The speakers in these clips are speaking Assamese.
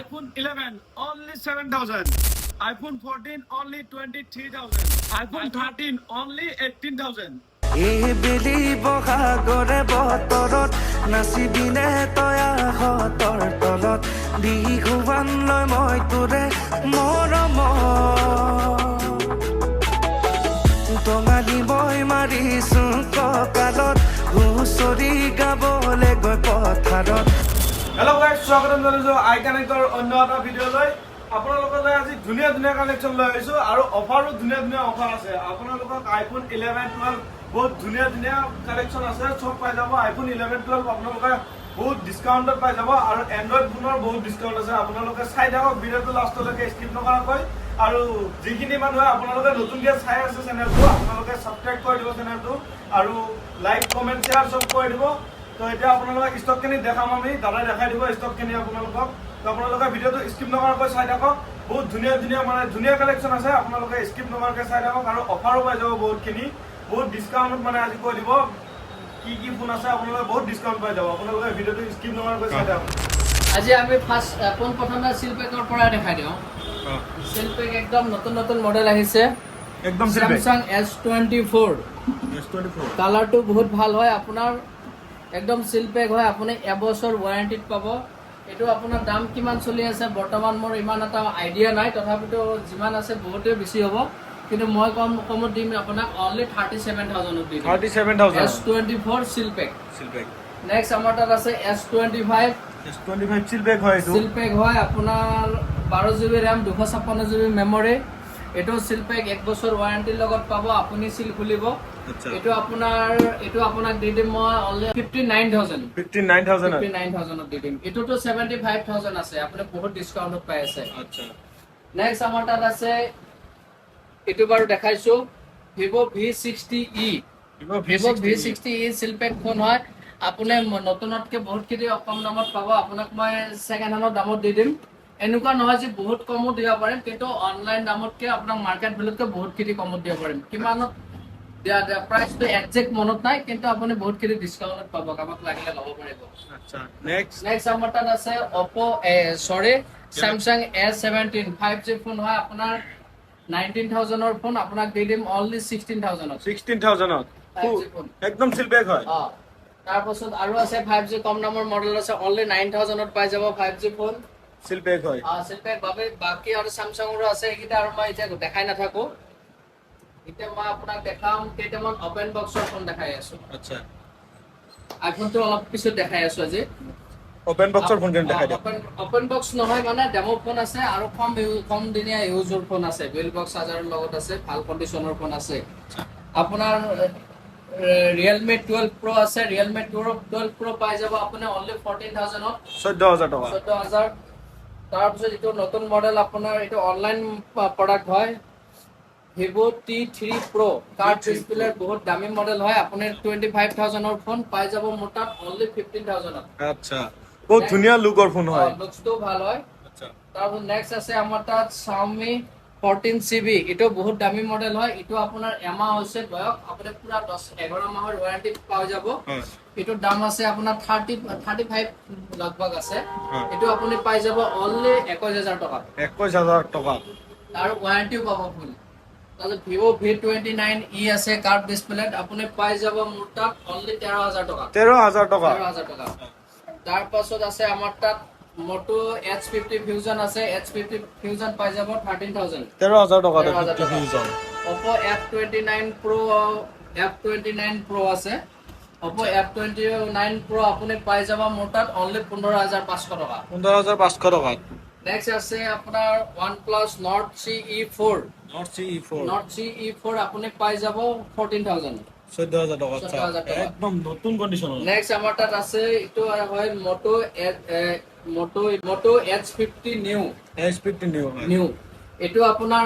iPhone 11 only 7,000. iPhone 14 only 23,000. iPhone 13 only 18,000. এইবেলি বহাগৰে বতৰত নাচিবিনে তয়া হতৰ তলত বিহুৱান লৈ মই তোৰে মৰম টঙালি মই মাৰিছো কঁকালত হুঁচৰি গাবলৈ গৈ পথাৰত। হেল্ল' গাইজ, স্বাগতম জনাইছোঁ আই কানেক্টৰ অন্য এটা ভিডিঅ'লৈ। আপোনালোকলৈ আজি ধুনীয়া ধুনীয়া কালেকশ্যন লৈ আহিছোঁ আৰু অফাৰো ধুনীয়া ধুনীয়া অফাৰ আছে। আপোনালোকক iPhone 11, 12 বহুত ধুনীয়া ধুনীয়া কালেকশ্যন আছে, চব পাই যাব। iPhone 11, 12 আপোনালোকে বহুত ডিছকাউণ্টত পাই যাব আৰু এণ্ড্ৰইড ফোনৰ বহুত ডিছকাউণ্ট আছে। আপোনালোকে চাই থাকক ভিডিঅ'টো লাষ্টলৈকে, স্কিপ নকৰাকৈ। আৰু যিখিনি মানুহে আপোনালোকে নতুনকৈ চাই আছে চেনেলটো, আপোনালোকে ছাবস্ক্ৰাইব কৰি দিব চেনেলটো আৰু লাইক কমেণ্ট শ্বেয়াৰ চব কৰি দিব। তো এতিয়া আপোনালোকক ষ্টকখিনি দেখাম, আমি দাদাই দেখাই দিব ষ্টকখিনি আপোনালোকক। তো আপোনালোকে ভিডিঅ'টো স্কিপ নকৰাকৈ চাই থাকক। বহুত ধুনীয়া ধুনীয়া ধুনীয়া কালেকশ্যন আছে, আপোনালোকে স্কিপ নকৰাকৈ চাই থাকক আৰু অফাৰো পাই যাব বহুতখিনি, বহুত ডিছকাউণ্টত আজি কৈ দিব কি কি ফোন আছে। আপোনালোকে বহুত ডিছকাউণ্ট পাই যাব, আপোনালোকে ভিডিঅ'টো স্কিপ নকৰাকৈ চাই থাকক। আজি আমি ফাৰ্ষ্ট পোনপ্ৰথমে চিলপেকৰ পৰা দেখাই দিওঁ। চিলপেক একদম নতুন নতুন মডেল আহিছে, একদম স্যামসাং S24 কালাৰটো বহুত ভাল হয়। আপোনাৰ একদম চিলপেক হয়, আপুনি এবছৰ ৱাৰেণ্টিত পাব। এইটো আপোনাৰ দাম কিমান চলি আছে বৰ্তমান মোৰ ইমান এটা আইডিয়া নাই, তথাপিতো যিমান আছে বহুতেই বেছি হ'ব, কিন্তু মই কমত দিম আপোনাক অনলি 37,000 দিম। 37,000 S24 চিলপেক। নেক্সট আমাৰ তাত আছে S25 চিলপেক হয়। এইটো চিলপেক হয় আপোনাৰ 12 GB ৰেম, 256 GB মেমৰি। এইটো চিলপেক 1 বছৰ ৱাৰেণ্টিৰ লগত পাব, আপুনি চিল খুলিব। এইটো আপোনাক দি দিম মই অনলি 59,000 দি দিম। এইটোতো 75,000 আছে, আপুনি বহুত ডিছকাউণ্টত পাই আছে। নেক্সট আমাৰ তাত আছে, এইটো বাৰু দেখাইছো, Vivo V60e। Vivo V60e চিলপেক phone হয়, আপুনি নতুনতকে বহুতখিনি কম দামত পাব। আপোনাক মই ছেকেণ্ড হেণ্ডৰ দামত দি দিম। এনেকুৱা নহয় যে বহুত কমত দিব পাৰিম, কিন্তু অনলাইন দামতকে আপোনাক মাৰ্কেট ভেলুতকে বহুতখিনি কমত দিব পাৰিম। কিমানত প্ৰাইচটো একজেক্ট মনত নাই, কিন্তু আপুনি বহুতখিনি ডিছকাউণ্টত পাব, কাৰোবাক লাগিলে ল'ব পাৰিব। নেক্সট আমাৰ তাত আছে Samsung S17 5G ফোন হয়, আপোনাৰ 19,000ৰ ফোন আপোনাক দি দিম অনলি 16,000ত। 16,000ত একদম চিলপেক হয়। তাৰপাছত আৰু আছে 5G কম দামৰ মডেল আছে, অনলি 9,000ত পাই যাব 5G ফোন। চিলপেক হয়। চিলপেক বাকী আৰু স্যামসাঙৰো আছে, এইকেইটা আৰু মই এতিয়া দেখাই নাথাকো। এতিয়া মই আপোনাক দেখাম কেইটামান অপেন বক্সৰ ফোন দেখাই আছো। আইফোনটো অলপ পিছত দেখাই আছো আজি। অপেন বক্সৰ ফোন কেন দেখাই দিয়ক। অপেন বক্স নহয়, মানে ডেমো ফোন আছে আৰু কম দিনীয়া ইউজৰ ফোন আছে। বিল বক্স চাৰ্জাৰৰ লগত আছে, ভাল কণ্ডিচনৰ ফোন আছে। আপোনাৰ Realme 12 Pro আছে, Realme 12 Pro পাই যাব আপুনি অনলি 14,000ত, 14,000 টকা। 14,000। তাৰপিছত এইটো নতুন মডেল, আপোনাৰ এইটো অনলাইন প্ৰডাক্ট হয়, Vivo T3 Pro card display, বহুত দামী মডেল হয়। আপুনি 25,000ৰ ফোন পাই যাব মোৰ তাত অনলি 15,000ত। আচ্ছা, বহুত ধুনীয়া লুকৰ ফোন হয়। লুকসটো ভাল হয়। তাৰপিছত নেক্সট আছে আমাৰ তাত Xiaomi 14CB। এইটো বহুত দামী মডেল হয়। এইটো আপোনাৰ এমাহ হৈছে বয়স, আপুনি পুৰা 11 মাহৰ ৱাৰেণ্টি পাই যাব। এইটোৰ দাম আছে আপোনাৰ 35 লগভগ আছে। এইটো আপুনি পাই যাব অনলি 21,000 টকা। 21,000 টকা আৰু ৱাৰেণ্টিও পাব ফুল। তাৰপিছত Vivo V29e আছে কাৰ্ভ ডিসপ্লে, আপুনি পাই যাব মোৰ তাত অনলি 13,000 টকা। 13,000 টকা। তাৰপাছত আছে আমাৰ তাত Moto H50 Fusion আছে, H50 Fusion পাই যাব 13,000। 13,000 টকা Fusion। Oppo F29 Pro আছে, Oppo F29 Pro আপুনি পাই যাব মোৰ তাত অনলি 15,500 টকা। 15,500 টকা। নেক্সট আছে আপোনাৰ OnePlus Nord CE4। Nord CE4 আপুনি পাই যাব 14,000। 14,000 টকা। একদম নতুন কন্ডিশনৰ। নেক্সট আমাৰ তাত আছে, এইটো হয় Moto H50 New। এইটো আপোনাৰ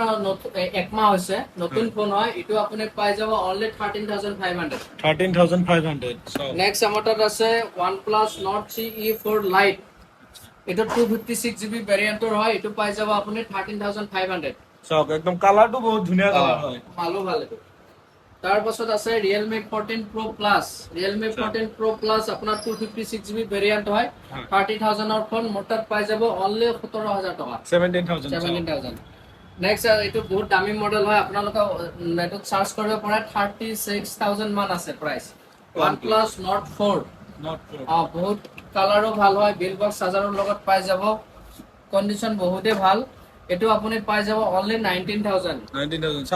একমাহ হৈছে, নতুন ফোন হয়। এইটো আপুনি পাই যাব অনলি 13,500। 13,500। নেক্সট আমাৰ তাত আছে OnePlus Nord CE4 Lite। এটা 256GB ভেৰিয়েন্টৰ হয়, এইটো পাই যাব আপুনি 13,500। একদম কালাৰটো বহুত ধুনীয়া কালাৰ হয়। ভালো ভাল এইটো। তাৰ পাছত আছে Realme 14 Pro Plus Realme 14 Pro Plus আপোনাৰ 256GB ভেৰিয়েন্ট হয় 30000 ৰ ফোন মোৰ তাত পাই যাব অনলি 17000 টকা 17000 নেক্সট এইটো বহুত দামী মডেল হয় আপোনালোকে নেটত সাৰ্চ কৰিব পাৰে 36000 মান আছে প্ৰাইস OnePlus Nord 4 বহুত কালাৰো ভাল হয় বিল বক্স চাৰ্জাৰৰ লগত পাই যাব কন্ডিশন বহুতে ভাল এটো আপুনি পাই যাব অনলি 19000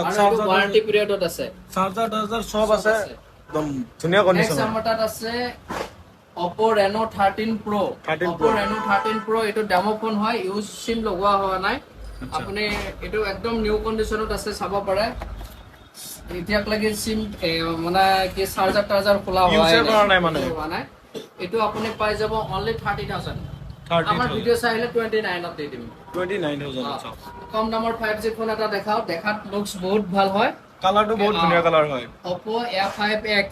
আৰু ওয়াৰেন্টি পিৰিয়ডত আছে চাৰ্জাৰ সব আছে একদম ধুনীয়া কন্ডিশন নেক্সট আমাৰ তাত আছে Oppo Reno 13 Pro Oppo Reno 13 Pro এটো ডেমো ফোন হয় ইউজ সিম লগোৱা হোৱা নাই আপুনি এটো একদম নিউ কন্ডিশনত আছে চাব পাৰে এতিয়াক লাগি সিম মানে কি চাৰ্জাৰ খোলা হোৱা নাই এটো আপুনি পাই যাব অনলি 30000 আমাৰ ভিডিও চাইলে 29 ত দিম 29000 কম দামৰ 5G ফোন এটা দেখাও দেখাত লুকস বহুত ভাল হয় কালাৰটো বহুত ধুনীয়া কালাৰ হয় Oppo A5X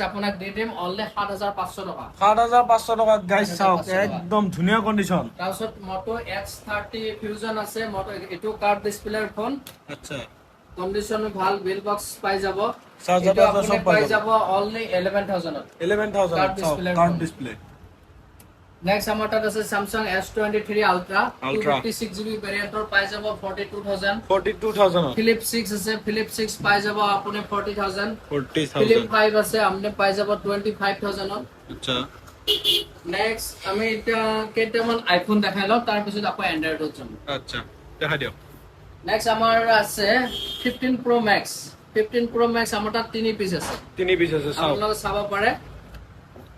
আপোনাক দি দিম অনলি 7500 টকা 7500 টকা গাইস চাওক একদম ধুনীয়া কন্ডিশন তাৰছত Moto X30 Fusion আছে Moto এটো কাৰ্ভ ডিসপ্লেৰ ফোন আচ্ছা কন্ডিশন ভাল বিল বক্স পাই যাব চাৰ্জাৰ সব পাই যাব অনলি 11000 কাৰ্ভ ডিসপ্লে নেক্সট আমাৰ তাত আছে Samsung S23 Ultra 256GB ভেৰিয়েন্টৰ পাই যাব 42000 Philips 6 আছে Philips 6 পাই যাব আপুনি 40000 Philips 5 আছে আপনি পাই যাব 25000 আচ্ছা নেক্সট আমি এটা কেইটামান আইফোন দেখাই লও তাৰ পিছত আকৌ এন্ড্ৰইডত যাম আচ্ছা দেখা দিও নেক্সট আমাৰ আছে 15 Pro Max আমাৰ তাত 3 পিস আছে চাওক আপোনালোকে চাব পাৰে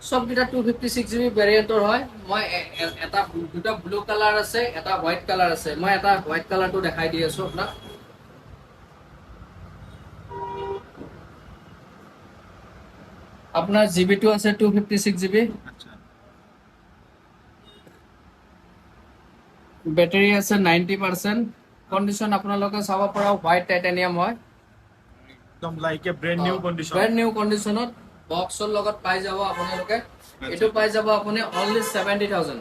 সব কিটা 256GB ভেৰিয়েন্টৰ হয় মই এটা দুটা ব্লু কালাৰ আছে এটা হোৱাইট কালাৰ আছে মই এটা হোৱাইট কালাৰটো দেখাই দি আছো আপোনাক আপোনাৰ GB টো আছে 256GB আচ্ছা ব্যাটাৰী আছে 90% কন্ডিশন আপোনালোকে চাব পৰা হোৱাইট টাইটানিয়াম হয় একদম লাইক এ ব্ৰ্যান্ড নিউ কন্ডিশনত বক্সৰ লগত পাই যাব আপোনালোকে এটো পাই যাব আপুনি অনলি 70000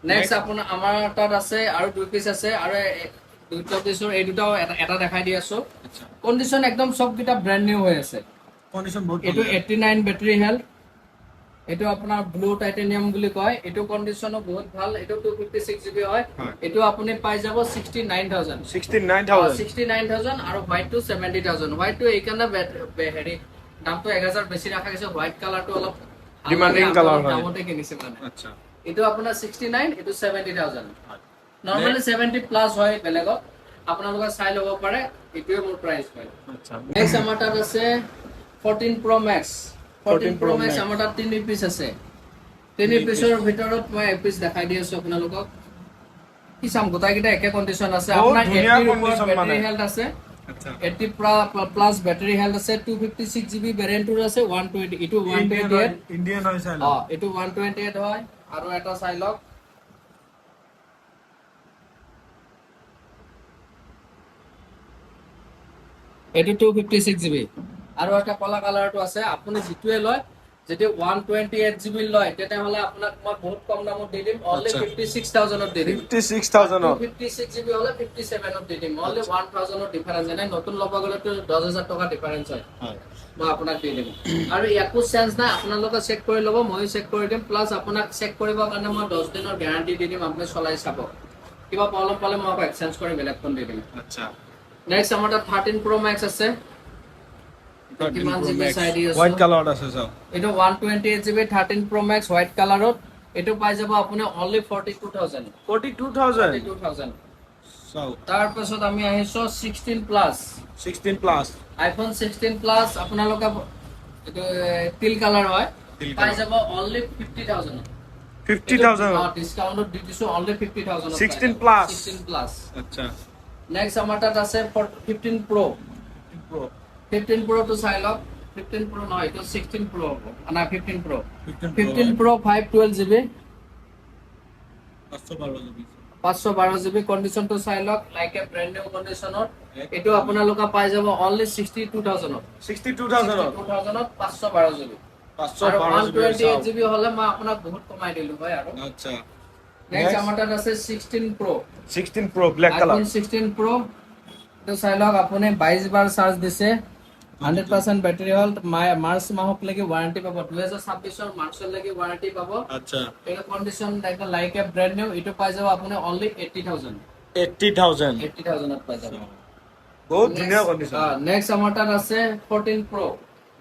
নেক্সট আপোনাৰ আমাৰ তাত আছে আৰু দুই পিস আছে আৰু দুটা পিসৰ এই দুটাও এটা দেখাই দি আছো কন্ডিশন একদম সব কিটা ব্র্যান্ড নিউ হৈ আছে কন্ডিশন বহুত এটো 89 ব্যাটাৰী হেলথ এটো আপোনাৰ ব্লু টাইটানিয়াম বুলি কয় এটো কন্ডিশনো বহুত ভাল এটো 256GB হয় এটো আপুনি পাই যাব 69000 আৰু হোৱাইট টো 70000 হোৱাইট টো এইকাৰণে হেৰি দামটো 1000 বেছি ৰাখা গৈছে হোৱাইট কালাৰটো অলপ ডিমান্ডিং কালাৰ হয় দামতে কিনিছে মানে আচ্ছা এটো আপোনাৰ 69 এটো 70000 নৰমালি 70 প্লাস হয় বেলেগত আপোনালোকে চাই লব পাৰে এটোৱে মোৰ প্ৰাইস হয় আচ্ছা নেক্সট আমাৰ তাত আছে 14 Pro Max আমাৰ তাত 3 পিস আছে 3 পিসৰ ভিতৰত মই এক পিস দেখাই দি আছো আপোনালোকক কি চাম গোটাই কিটা একে কন্ডিশন আছে আপোনাৰ 80 ব্যাটাৰী হেলথ আছে আচ্ছা 80 প্লাস ব্যাটাৰী হেলথ আছে 256GB ভেৰিয়েন্টৰ আছে 120 এটো 128 ইন্ডিয়ান হয় চাই এটো 128 হয় আৰু এটা চাই লওক এটো 256GB আৰু এটা কলা কালাৰটো আছে আপুনি জিতুৱে লয় যদি 128GB লয় তেতে হলে আপোনাক মই বহুত কম দামত দি দিম অনলি 56000 ত দি দিম 56000 256GB হলে 57 ত দি দিম অনলি 1000 ৰ ডিফাৰেন্স নাই নতুন লব গলে তো 10000 টকা ডিফাৰেন্স হয় মই আপোনাক দি দিম আৰু একো চেঞ্জ নাই আপোনালোকে চেক কৰি লব মই চেক কৰি দিম প্লাস আপোনাক চেক কৰিবৰ কাৰণে মই 10 দিনৰ গ্যাৰান্টি দি দিম আপুনি চলাই চাব কিবা প্ৰবলেম পালে মই এক্সচেঞ্জ কৰি বেলেগ ফোন দি দিম আচ্ছা নেক্সট আমাৰ তাত 13 Pro Max আছে হোয়াইট কালার আছে সব এটো 128GB 13 Pro Max হোয়াইট কালারত এটো পাই যাব আপুনি অনলি 42000 সো তাৰ পাছত আমি আহিছো 16 প্লাস আইফোন 16 প্লাস আপোনালোকে এটো তিল কালাৰ হয় পাই যাব অনলি 50000 ডিসকাউন্টত দি দিছো অনলি 50000 16 প্লাস আচ্ছা নেক্সট আমাৰ তাত আছে 15 Pro to চাই লওক 15 Pro নহয় তো 16 Pro না 15 Pro 512GB 512GB কন্ডিশন তো চাই লওক লাইক এ ব্র্যান্ড নিউ কন্ডিশনত এটো আপোনালোকে পাই যাব অনলি 62000 ত 512GB 128GB হলে মই আপোনাক বহুত কমাই দিলো হয় আৰু আচ্ছা নেক্সট আমাৰ তাত আছে 16 Pro ব্ল্যাক কালাৰ 16 Pro এইটো চাই লওক আপুনি 22 বাৰ চাৰ্জ দিছে 100% বেটাৰী হেল্থ মাৰ্চ মাহলৈকে ৱাৰেণ্টি পাব 2026 মাৰ্চলৈকে ৱাৰেণ্টি পাব আচ্ছা এই কন্ডিশন একদম লাইক এ ব্র্যান্ড নিউ এইটো পাই যাব আপুনি অনলি 80000 80,000 ত পাই যাব বহুত ধুনীয়া কন্ডিশন নেক্সট আমাৰ তাত আছে 14 Pro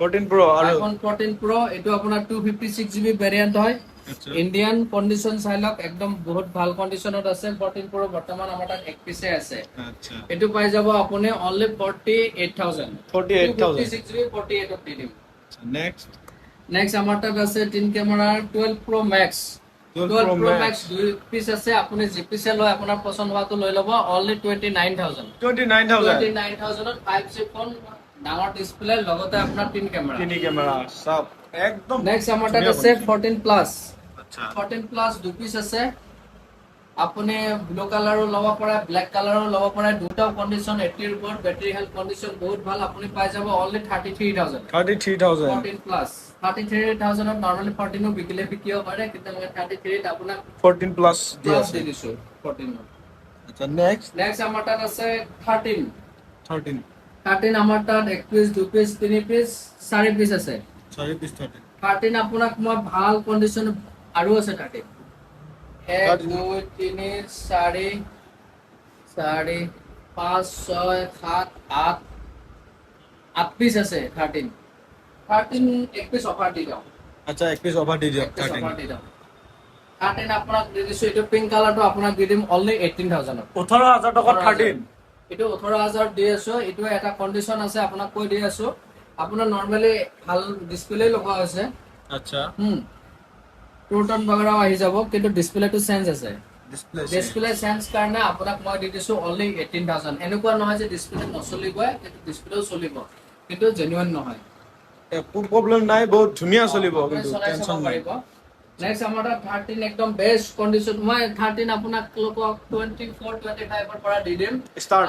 14 Pro আৰু iPhone 14 Pro এইটো আপোনাৰ 256GB ভেৰিয়েন্ট হয় আচ্ছা ইন্ডিয়ান কন্ডিশন চাই লওক একদম বহুত ভাল কন্ডিশনত আছে 14 Pro বৰ্তমান আমাৰ তাত এক পিছে আছে আচ্ছা এইটো পাই যাব আপুনি অনলি 48000 256GB 48 ত দি দিম নেক্সট আমাৰ তাত আছে 3 camera 12 Pro Max 12 Pro Max দুই পিস আছে আপুনি জি পিছে লয় আপোনাৰ পছন্দ হোৱাটো লৈ ল'ব অনলি 29000 29000 ত 5G ফোন ডাঙৰ ডিসপ্লে লগতে আপোনাৰ 3 কেমেৰা সব একদম নেক্সট আমাৰ তাত আছে 14 প্লাস আচ্ছা 14 প্লাস দুই পিস আছে আপুনি ব্লু কালাৰো ল'ব পাৰে ব্ল্যাক কালাৰো ল'ব পাৰে দুটা কন্ডিশন 80 ৰ ওপৰত বেটাৰী হেল্থ কন্ডিশন বহুত ভাল আপুনি পাই যাব অনলি 33000 14 প্লাস 33000 ত নরমালি 14 ও বিকিব পাৰে কিন্তু মই 33 ত আপোনাক 14 প্লাস প্লাস দি দিছো 14 আচ্ছা নেক্সট আমাৰ তাত আছে 13 13 আমাৰ তাত এক পিস দুই পিস তিনি পিস চাৰি পিস আছে 13 আপোনাক মই ভাল কন্ডিশন আৰু আছে 13 1 2 3 4 5 6 7 8 8 পিস আছে 13 এক পিস অফার দি দাও আচ্ছা এক পিস অফার দি দিও 13 আপোনাক দি দিছো এইটো পিংক কালাৰটো আপোনাক দি দিম অনলি 18000 18000 টাকা 13 এইটো 18000 দি আছো এইটো এটা কন্ডিশন আছে আপোনাক কৈ দি আছো আপোনাৰ নৰমালি ভাল ডিসপ্লে লগোৱা হৈছে আচ্ছা টুটন বগৰাও আহি যাব কিন্তু ডিসপ্লেটো চেঞ্জ আছে ডিসপ্লে চেঞ্জ কাৰণে আপোনাক মই দি দিছো অনলি 18000 এনেকুৱা নহয় যে ডিসপ্লে নচলিব কিন্তু ডিসপ্লেও চলিব কিন্তু জেনুইন নহয় একো প্ৰবলেম নাই বহুত ধুনীয়া চলিব কিন্তু টেনচন নাই নেক্সট আমাৰ 13 একদম বেস্ট কন্ডিশন মই 13 আপোনাক লোকক 24 25 ৰ পৰা দি দিম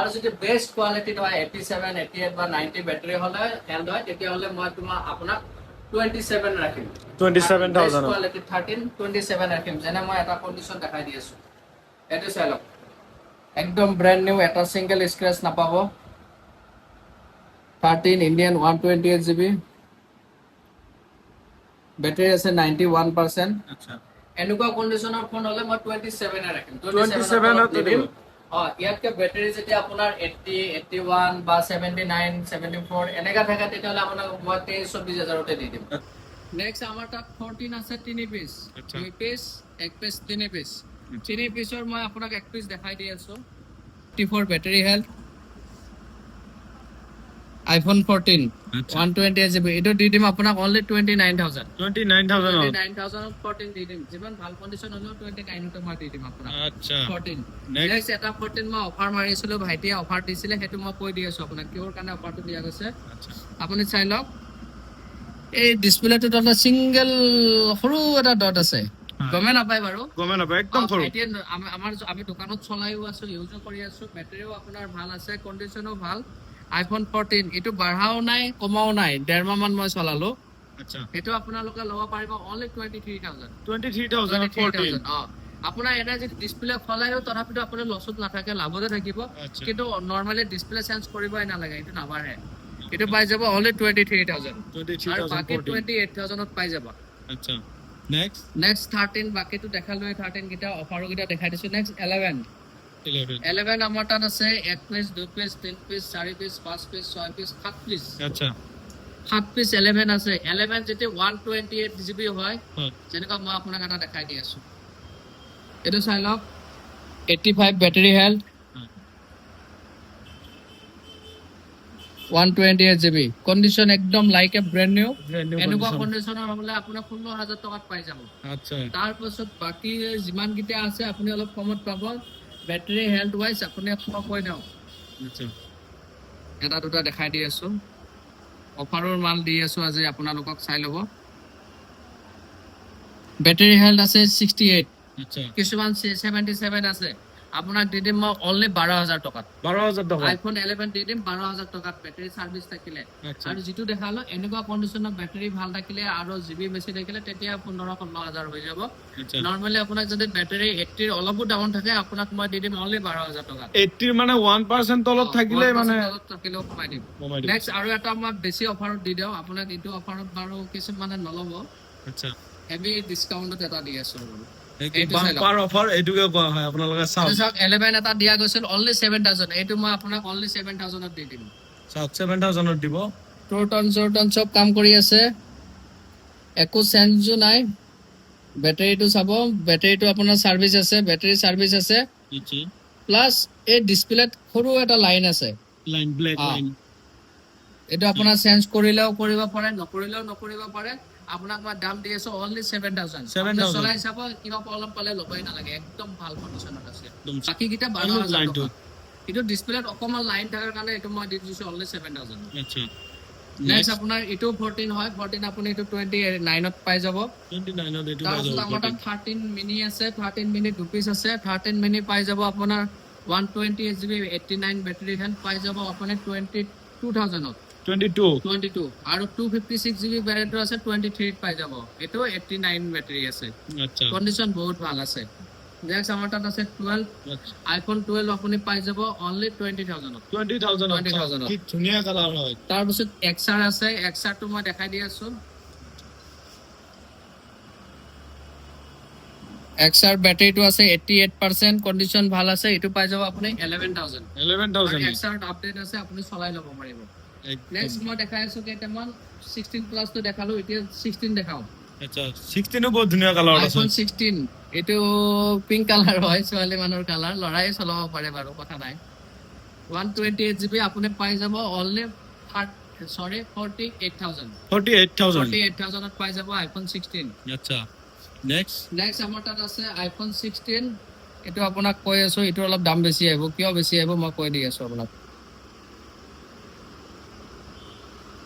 আৰু যদি বেস্ট কোৱালিটি হয় 87 88 বা 90 বেটাৰী হলে হেল্ড হয় তেতিয়া হলে মই আপোনাক 27 ৰাখিম 27000 কোৱালিটি 13 27 ৰাখিম যেনে মই এটা কন্ডিশন দেখাই দি আছো এটো চাই লওক একদম ব্র্যান্ড নিউ এটা সিঙ্গেল স্ক্র্যাচ নাপাব 13 ইন্ডিয়ান 128GB ব্যাটারি আছে 91% আচ্ছা এনেকুৱা কন্ডিশনৰ ফোন হলে মই 27 ৰাখিম 27 দিম ইয়াতকে ব্যাটাৰি যদি আপোনাৰ 80 81 বা 79 74 এনেকা থাকে তেতিয়াহলে আপোনাক মই 23000 তে দি দিম নেক্সট আমাৰ তাত 14 আছে 3 পিস 2 পিস 1 পিস 3 পিস 3 পিসৰ মই আপোনাক 1 পিস দেখাই দি আছো 54 বেটারি হেল্থ iPhone 14 128GB এটো দি দিম আপোনাক অনলি 29000 14 দি দিম যিমান ভাল কন্ডিশন হলো 29 টো মই দি দিম আপোনাক আচ্ছা 14 নেক্সট এটা 14 মই অফাৰ মাৰিছিলো ভাইটিয়ে অফাৰ দিছিলে হেতু মই কৈ দি আছো আপোনাক কিহৰ কাৰণে অফাৰটো দিয়া গৈছে আপুনি চাই লওক এই ডিসপ্লেটো এটা সিঙ্গেল সৰু এটা ডট আছে গমে নাপায় বাৰু একদম সৰু এতিয়া আমি দোকানত চলাইও আছো ইউজও কৰি আছো ব্যাটাৰিও আপোনাৰ ভাল আছে কন্ডিশনো ভাল iPhone 14 এটো বাঢ়াও নাই কমাও নাই 1.5 মাহ মান মই চলালো আচ্ছা এটো আপোনালোকে ল'ব পাৰিব অনলি 23000 23000 আপোনাৰ এটা যে ডিসপ্লে খলাইও তথাপিতো আপোনাৰ লছত নাথাকে লাভতে থাকিব কিন্তু নৰমালি ডিসপ্লে চেঞ্জ কৰিবই নালাগে এটো নাবাঢ়ে এটো পাই যাব অনলি 23000 আৰু বাকি 28000 ত পাই যাব আচ্ছা নেক্সট 13 বাকিটো দেখালো 13 গিটা অফাৰো গিটা দেখাই দিছো নেক্সট 11 আমাৰ তাত আছে 1 piece 2 piece 3 piece 4 piece 5 piece 6 piece 7 piece আচ্ছা 7 পিস 11 আছে 11 যেতে 128GB হয় যেনেকা মই আপোনাক এটা দেখাই দি আছো এটো চাই লওক 85 বেটারি হেল্থ 128GB কন্ডিশন একদম লাইক এ ব্র্যান্ড নিউ এনেকুৱা কন্ডিশনৰ হ'লে আপোনাৰ 16000 টকাত পাই যাব আচ্ছা তাৰ পাছত বাকি যিমান গিটা আছে আপুনি অলপ কমত পাব ব্যাটারি হেল্থ ওয়াইজ আপুনি কৈ দিও আচ্ছা এটা দুটা দেখাই দি আছো অফাৰৰ মাল দি আছো আজি আপোনালোকক চাই লব ব্যাটারি হেল্থ আছে 68 আচ্ছা কিছুমান 77 আছে আপোনাক দি দিম মই অনলি 12000 টকাত 12000 টকা আইফোন 11 দি দিম 12000 টকাত বেটাৰী সাৰ্ভিস থাকিলে আচ্ছা। আৰু যেটো দেখালো এনেকুৱা কন্ডিশনত বেটাৰী ভাল থাকিলে আৰু জিবি বেছি থাকিলে তেতিয়া 15-15000 হৈ যাব আচ্ছা। নৰমালি আপোনাক যদি বেটাৰী 80 অলপো ডাউন থাকে আপোনাক মই দি দিম অনলি 12000 টকাত 80 মানে 1% তলত থাকিলে মানে থাকিলেও কমাই দিম কমাই দিব। নেক্সট আৰু এটা মই বেছি অফাৰত দি দিওঁ আপোনাক এইটো অফাৰত বাৰু কিছুমানে নল'ব আচ্ছা হেভি ডিসকাউন্টত এটা দি আছো এইটো বাম্পাৰ অফাৰ এইটোকে কোৱা হয় আপোনালোকে চাওক চাওক 11 এটা দিয়া গৈছিল অনলি 7000 এইটো মই আপোনাক অনলি 7000ত দি দিম চাওক 7000 ত দিব টন সব কাম কৰি আছে একো চেঞ্জো নাই বেটাৰীটো চাব বেটাৰীটো আপোনাৰ সাৰ্ভিস আছে বেটাৰী সাৰ্ভিস আছে ইজি প্লাস এই ডিসপ্লেত সৰু এটা লাইন আছে লাইন ব্লেক লাইন এইটো আপোনাৰ চেঞ্জ কৰিলেও কৰিব পাৰে নকৰিলেও নকৰিব পাৰে আপোনাক মই দাম দি আছো অনলি 7000 চলাই চাব কিবা প্ৰব্লেম পালে ল'বই নালাগে একদম ভাল কন্ডিশনত আছে বাকি কিটা 12000 টকা এইটো ডিসপ্লেত অকমান লাইন থাকাৰ কাৰণে এইটো মই দি দিছো অনলি 7000 আচ্ছা নেক্সট আপোনাৰ এইটো 14 হয় 14 আপুনি এইটো 29 ত পাই যাব 29 ত এইটো পাই তাৰপিছত আমাৰ যাব তাত 13 মিনি আছে 13 মিনি দুপিস আছে 13 মিনি পাই যাব আপোনাৰ 128 GB 89 বেটাৰী হেন পাই যাব আপুনি 22000 ত 22 আৰু 256 GB ভেৰিয়েণ্টৰ আছে 23 ত পাই যাব এটো 89 বেটাৰী আছে আচ্ছা কন্ডিশন বহুত ভাল আছে নেক্সট আমাৰ তাত আছে 12 আইফোন 12 আপুনি পাই যাব অনলি 20000 ত 20000 কি ধুনীয়া কালাৰ হয় তাৰপিছত XR আছে XR টো মই দেখাই দি আছো XR বেটাৰীটো আছে 88% কন্ডিশন ভাল আছে এটো পাই যাব আপুনি 11000 XR আপডেট আছে আপুনি চলাই ল'ব পাৰিব নেক্সট মই দেখাই আছো কেইটামান 16 প্লাস তো দেখালো এতিয়া 16 দেখাও আচ্ছা 16 ও বহুত ধুনীয়া কালাৰ আছে আইফোন 16 এটো পিঙ্ক কালাৰ হয় ছোৱালী মানুহৰ কালাৰ লৰাই চলাব পাৰে বাৰু কথা নাই 128 GB আপুনি পাই যাব অনলি 48000 ত পাই যাব আইফোন 16 আচ্ছা নেক্সট আমাৰ তাত আছে আইফোন 16 এটো আপোনাক কৈ আছো এটো অলপ দাম বেছি আহিব কিয় বেছি আহিব মই কৈ দি আছো আপোনাক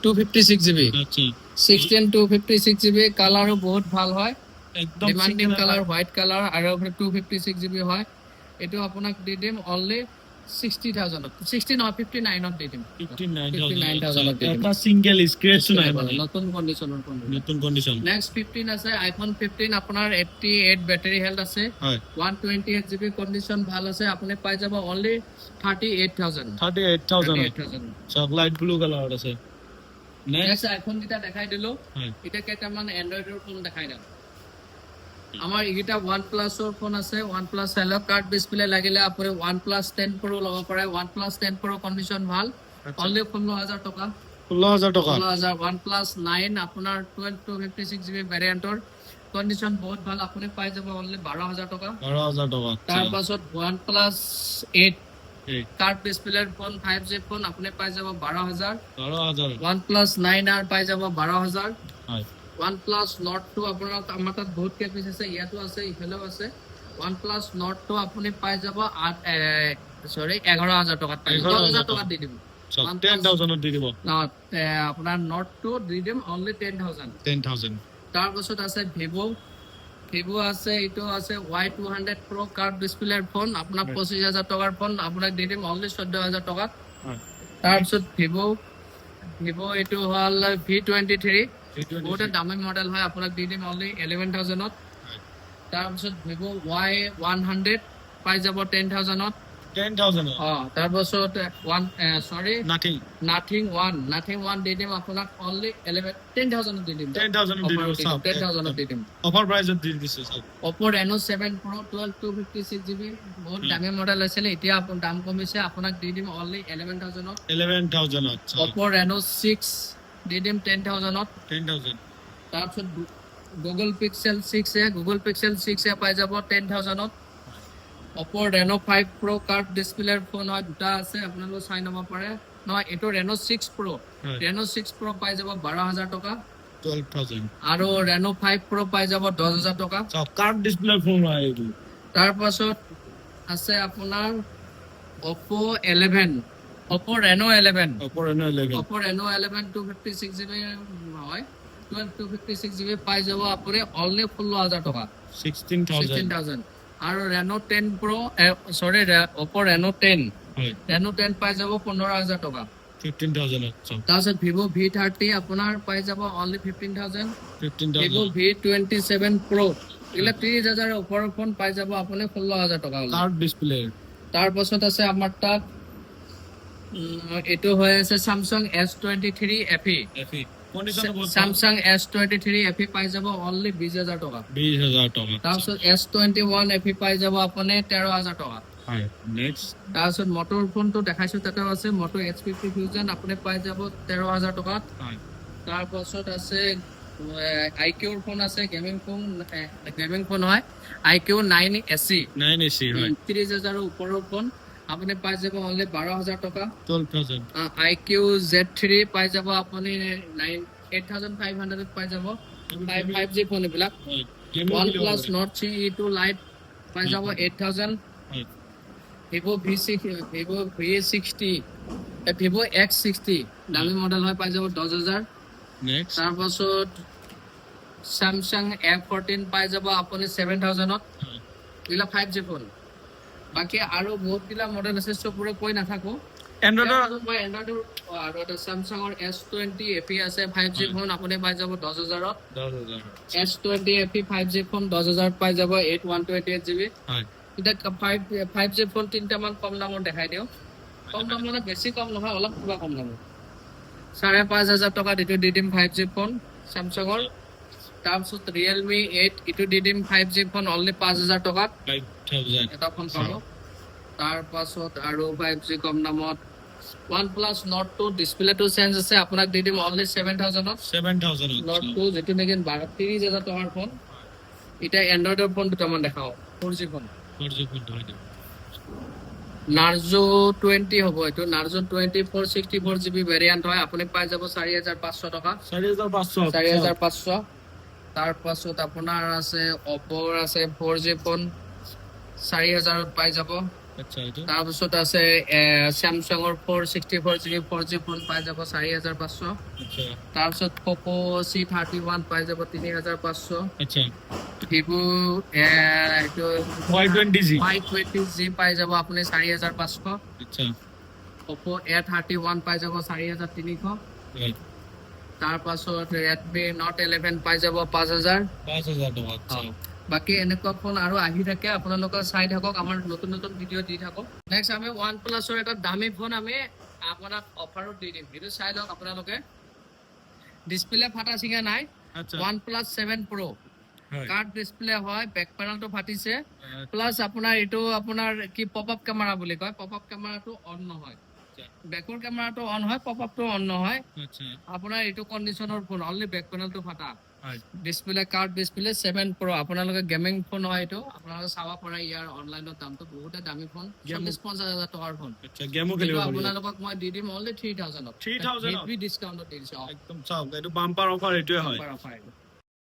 256 GB আচ্ছা 16 256 GB কালারও বহুত ভাল হয় একদম ডিমান্ডিং কালার হোয়াইট কালার আর 256 GB হয় এটো আপোনাক দি দিম অনলি 60000 16 or 59 ত দি দিম 59000 ত এটা সিঙ্গেল স্ক্র্যাচ নাই মানে নতুন কন্ডিশন নেক্সট 15 আছে আইফোন 15 আপোনাৰ 88 ব্যাটারি হেলথ আছে হয় 128 GB কন্ডিশন ভাল আছে আপুনি পাই যাব অনলি 38000 চকলেট ব্লু কালার আছে নেক্সট আইফোন কিটা দেখাই দিলো এটা কেইটামান এন্ড্ৰয়েডৰ ফোন দেখাই দাম আমাৰ ইগিটা OnePlus ৰ ফোন আছে OnePlus হেলো কাৰ্ড ডিসপ্লে লাগিলে আপুনি OnePlus 10 Pro ল'ব পাৰে OnePlus 10 Pro কন্ডিশন ভাল অনলি 15000 টকা 15000 OnePlus 9 আপোনাৰ 12 256 GB ভেৰিয়েন্টৰ কন্ডিশন বহুত ভাল আপুনি পাই যাব অনলি 12000 টকা তাৰ পাছত OnePlus 8 কাৰ্ড ডিসপ্লেৰ ফোন 5G ফোন আপুনি পাই যাব 12000 OnePlus 9R পাই যাব 12000 হয় OnePlus Nord 2 আপোনাৰ আমাৰ তাত বহুত কে পিস আছে ইয়াতো আছে ইফালেও আছে OnePlus Nord 2 আপুনি পাই যাব 11000 টকাত পাই 10000 টকাত দি দিম 10000 দি দিব আপোনাৰ Nord 2 দি দিম অনলি 10000 তাৰ পাছত আছে Vivo আছে এটো আছে Y200 Pro কাৰ্ড ডিসপ্লেৰ ফোন আপোনাৰ 25000 টকাৰ ফোন আপোনাক দি দিম অনলি 14000 টকাত তাৰপিছত Vivo এটো হল V23 বহুত দামী মডেল হয় আপোনাক দি দিম অনলি 11000 ত তাৰপিছত Vivo Y100 পাই যাব 10000 ত 10000 তাৰপিছত Nothing 1 দি দিম আপোনাক অনলি 10000 দি দিম 10000 দি দিম অফার প্রাইসত দি দিছে সব Oppo Reno 7 Pro 12 256 GB বহুত দামী মডেল আছিল এতিয়া আপোন দাম কমিছে আপোনাক দি দিম অনলি 11000 ত 11000 Oppo Reno 6 দি দিম 10000 ত 10000 তাৰপিছত Google Pixel 6 পাই যাব 10000 ত Oppo Reno 5 Pro কার্ড ডিসপ্লেৰ ফোন হয় দুটা আছে আপোনালোক চাই নাম পাৰে নহয় এটো Reno 6 Pro পাই যাব 12000 টকা 12000 আৰু Reno 5 Pro পাই যাব 10000 টকা সব কাৰ্ড ডিসপ্লে ফোন হয় এটো তাৰ পাছত আছে আপোনাৰ Oppo Reno 11 256 GB হয় 256 GB পাই যাব আপুনি অনলি 16000 টকা 16000 আৰু Reno 10 Pro সৰি Oppo Reno 10 হয় Reno 10 পাই যাব 15000 টকা 15000 আচ্ছা তাৰপিছত Vivo V30 আপোনাৰ পাই যাব only 15000 Vivo 15000 V27 Pro এগুলা 30000 ওপৰৰ ফোন পাই যাব আপুনি 16000 টকা হলে কাৰ্ড ডিসপ্লে তাৰ পাছত আছে আমাৰ তাত এটো হৈ আছে Samsung S23 FE এফি কন্ডিশন বহুত Samsung S23 FE পাই যাব only 20000 টকা 20000 টাকা তাৰপিছত S21 FE পাই যাব আপুনি 13000 টকা হয় নেক্সট তাৰপিছত মটৰ ফোনটো দেখাইছো তাতে আছে Moto X50 Fusion আপুনি পাই যাব 13000 টকাত হয় তাৰপাছত আছে IQ ৰ ফোন আছে গেমিং ফোন হয় IQ 9 SE 9AC হয় 30000 ৰ ওপৰৰ ফোন আপুনি পাই যাব only 12000 টকা 12000 IQ Z3 পাই যাব আপুনি 8500 পাই যাব 5G ফোন এইবিলাক হয় game OnePlus Nord CE2 Lite পাই যাব 8000 হয় Vivo V60 Vivo X60 দামী মডেল হয় পাই যাব 10000 নেক্সট তাৰপাছত Samsung F14 পাই যাব আপুনি 7000 ত ইলা 5G ফোন বাকি আৰু বহুত কিলা মডেল আছে সবৰে কৈ নাথাকো এন্ড্ৰইডৰ মই এন্ড্ৰইডৰ আৰু এটা Samsung ৰ S20 FE আছে 5G ফোন আপুনি পাই যাব 10000 ত 10000 S20 FE 5G ফোন 10000 পাই যাব 128GB হয় এটা 5G ফোন তিনটা মান কম দামত দেখাই দিও কম দাম মানে বেছি কম নহয় অলপ কিবা কম দাম 5500 টকা দিটো দি দিম 5G ফোন Samsung ৰ তাৰপিছত Realme 8 ইটো দি দিম 5G ফোন only 5000 টকাত 5000 এটা ফোন পাব তাৰপাছত আৰু 5G কম দামত OnePlus Nord 2 ডিসপ্লেটো চেঞ্জ আছে আপোনাক দি দিম only 7000 ত 7000 Nord 2 যেটো নেকি 30000 টকাৰ ফোন এটা এন্ড্ৰইডৰ ফোন দুটামান দেখাও 4G ফোন 4G ফোন হয় Narzo 20 হ'ব এটো Narzo 20 464GB ভেৰিয়েন্ট হয় আপুনি পাই যাব 4500 টকা 4500 4500 তাৰপাছত আপোনাৰ আছে Oppo ৰ আছে 4G ফোন 4000 ত পাই যাব আচ্ছা এটা তাৰপাছত আছে Samsung ৰ 464GB 4G ফোন পাই যাব 4500 আচ্ছা তাৰপাছত Poco C31 পাই যাব 3500 আচ্ছা Vivo এটো Y20G Y20G পাই যাব আপুনি 4500 আচ্ছা Oppo A31 পাই যাব 4300 রাইট তাৰপাছত Redmi Note 11 পাই যাব 5000 5000 টাকা আচ্ছা বাকি এনেকুৱা ফোন আৰু আহি থাকে আপোনালোকৰ চাই থাকক আমাৰ নতুন নতুন ভিডিও দি থাকক নেক্সট আমি OnePlus ৰ এটা দামী ফোন আমি আপোনাক অফাৰত দি দিম সেইটো চাই লওক আপোনালোকে ডিসপ্লে ফাটা চিঙা নাই আচ্ছা OnePlus 7 Pro হয় কার্ড ডিসপ্লে হয় ব্যাক প্যানেলটো ফাটিছে প্লাস আপোনাৰ এটো আপোনাৰ কি পপ আপ ক্যামেৰা বুলি কয় পপ আপ ক্যামেৰাটো অন নহয় ব্যাকৰ ক্যামেৰাটো অন হয় পপ আপটো অন নহয় আচ্ছা আপোনাৰ এটো কন্ডিশনৰ ফোন অনলি ব্যাক প্যানেলটো ফাটা হয় ডিসপ্লে কার্ড ডিসপ্লে 7 Pro আপোনালোকে গেমিং ফোন হয় এটো আপোনালোকে চাবা পৰা ইয়াৰ অনলাইনৰ দামটো বহুতে দামী ফোন 40-50000 টকাৰ ফোন আচ্ছা গেমও খেলিব কিন্তু পাৰি আপোনালোকক মই দি দিম অনলি 3000 ত 3000 হেভি ডিসকাউন্টত দিছো একদম চাওক এইটো বাম্পাৰ অফাৰ এইটোৱে হয় অফাৰ